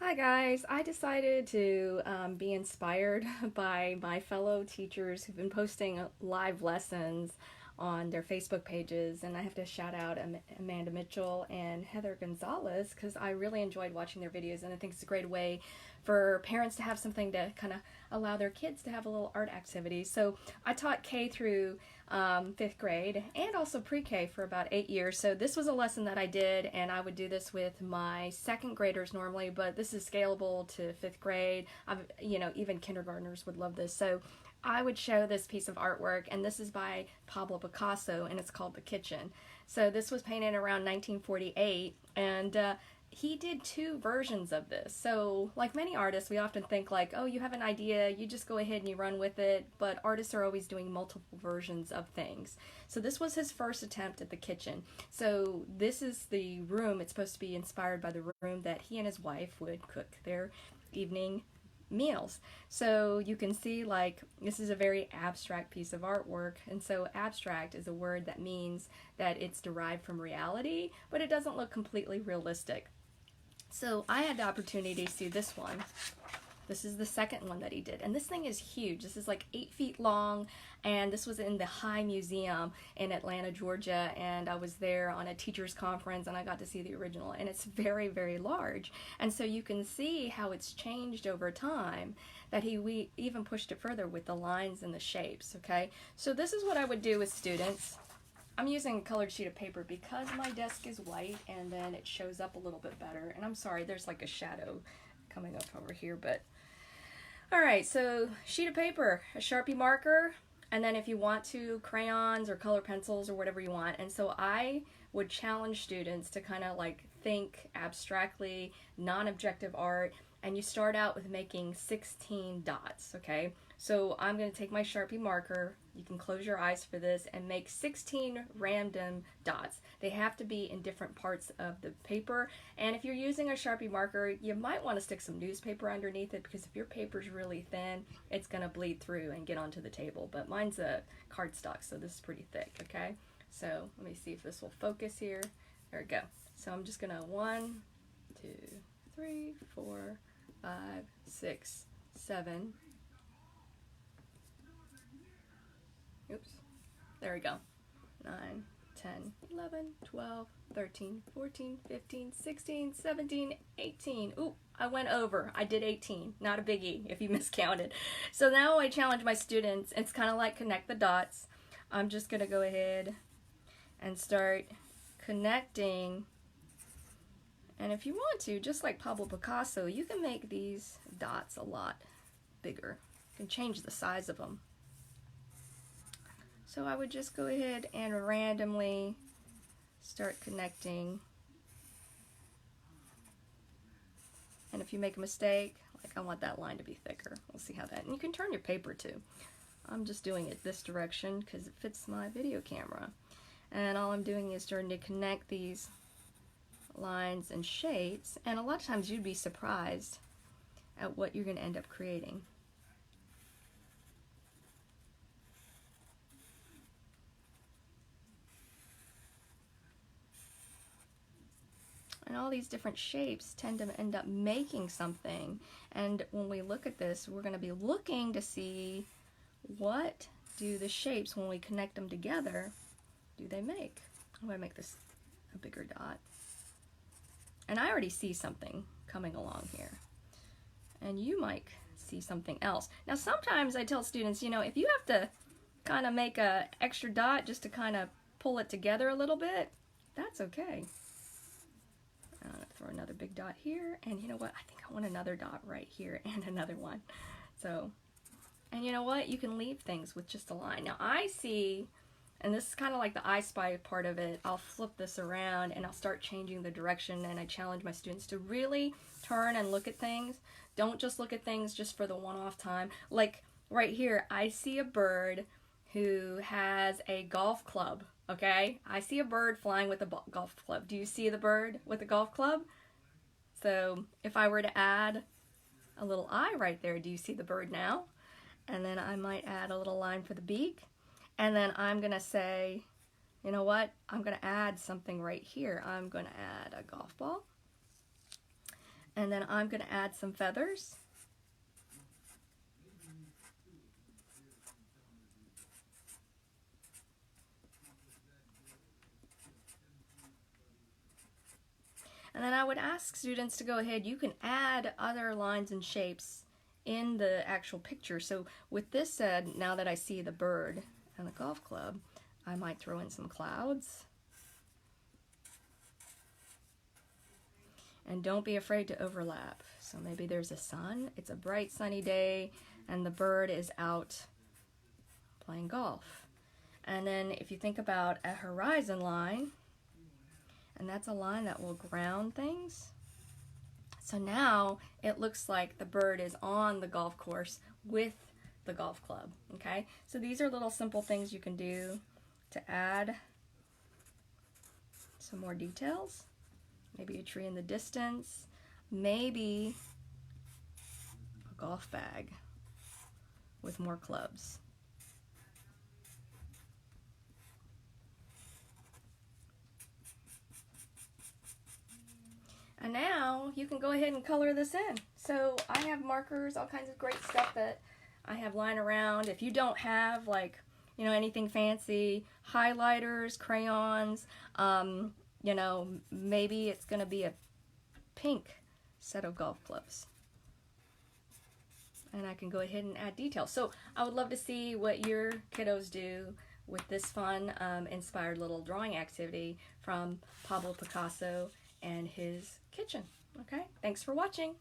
Hi guys, I decided to be inspired by my fellow teachers who've been posting live lessons on their Facebook pages, and I have to shout out Amanda Mitchell and Heather Gonzalez because I really enjoyed watching their videos, and I think it's a great way for parents to have something to kind of allow their kids to have a little art activity. So I taught K through fifth grade and also pre-K for about 8 years. So this was a lesson that I did, and I would do this with my second graders normally, but this is scalable to fifth grade. Even kindergartners would love this. So I would show this piece of artwork, and this is by Pablo Picasso, and it's called The Kitchen. So this was painted around 1948, and he did two versions of this. So like many artists, we often think like, oh, you have an idea, you just go ahead and you run with it, but artists are always doing multiple versions of things. So this was his first attempt at the kitchen. So this is the room. It's supposed to be inspired by the room that he and his wife would cook their evening meals. So you can see, like, this is a very abstract piece of artwork, and so abstract is a word that means that it's derived from reality, but it doesn't look completely realistic. So I had the opportunity to see this one. This is the second one that he did, and this thing is huge. This is like 8 feet long, and this was in the High Museum in Atlanta, Georgia, and I was there on a teacher's conference, and I got to see the original, and it's very, very large. And so you can see how it's changed over time, that we even pushed it further with the lines and the shapes, okay? So this is what I would do with students. I'm using a colored sheet of paper because my desk is white, and then it shows up a little bit better. And I'm sorry, there's like a shadow coming up over here, but all right, so sheet of paper, a Sharpie marker, and then if you want to, crayons or color pencils or whatever you want. And so I would challenge students to kind of like think abstractly, non-objective art, and you start out with making 16 dots, okay? So I'm going to take my Sharpie marker, you can close your eyes for this, and make 16 random dots. They have to be in different parts of the paper, and if you're using a Sharpie marker, you might want to stick some newspaper underneath it, because if your paper's really thin, it's going to bleed through and get onto the table. But mine's a cardstock, so this is pretty thick, okay? So let me see if this will focus here. There we go. So I'm just going to 1, 2, 3, 4, 5, 6, 7. Oops. There we go. 9, 10, 11, 12, 13, 14, 15, 16, 17, 18. Ooh, I went over. I did 18. Not a biggie if you miscounted. So now I challenge my students. It's kind of like connect the dots. I'm just going to go ahead and start connecting. And if you want to, just like Pablo Picasso, you can make these dots a lot bigger. You can change the size of them. So I would just go ahead and randomly start connecting. And if you make a mistake, like I want that line to be thicker, we'll see how that, and you can turn your paper too. I'm just doing it this direction because it fits my video camera. And all I'm doing is starting to connect these lines and shapes, and a lot of times you'd be surprised at what you're going to end up creating. And all these different shapes tend to end up making something. And when we look at this, we're going to be looking to see what do the shapes, when we connect them together, do they make. I'm going to make this a bigger dot. And I already see something coming along here. And you might see something else. Now sometimes I tell students, you know, if you have to kind of make a extra dot just to kind of pull it together a little bit, that's okay. I'm going to throw another big dot here, and you know what, I think I want another dot right here and another one. So, and you know what, you can leave things with just a line. Now I see, and this is kind of like the I Spy part of it, I'll flip this around and I'll start changing the direction, and I challenge my students to really turn and look at things. Don't just look at things just for the one-off time. Like right here, I see a bird who has a golf club. Okay, I see a bird flying with a golf club. Do you see the bird with the golf club? So if I were to add a little eye right there, do you see the bird now? And then I might add a little line for the beak. And then I'm going to say, you know what? I'm going to add something right here. I'm going to add a golf ball. And then I'm going to add some feathers. And then I would ask students to go ahead, you can add other lines and shapes in the actual picture. So with this said, now that I see the bird and the golf club, I might throw in some clouds. And don't be afraid to overlap. So maybe there's a sun, it's a bright sunny day, and the bird is out playing golf. And then if you think about a horizon line, and that's a line that will ground things. So now it looks like the bird is on the golf course with the golf club, okay? So these are little simple things you can do to add some more details. Maybe a tree in the distance, maybe a golf bag with more clubs. And now you can go ahead and color this in. So I have markers, all kinds of great stuff that I have lying around. If you don't have like, you know, anything fancy, highlighters, crayons, you know, maybe it's going to be a pink set of golf clubs. And I can go ahead and add details. So I would love to see what your kiddos do with this fun, inspired little drawing activity from Pablo Picasso and his kitchen. Okay, thanks for watching.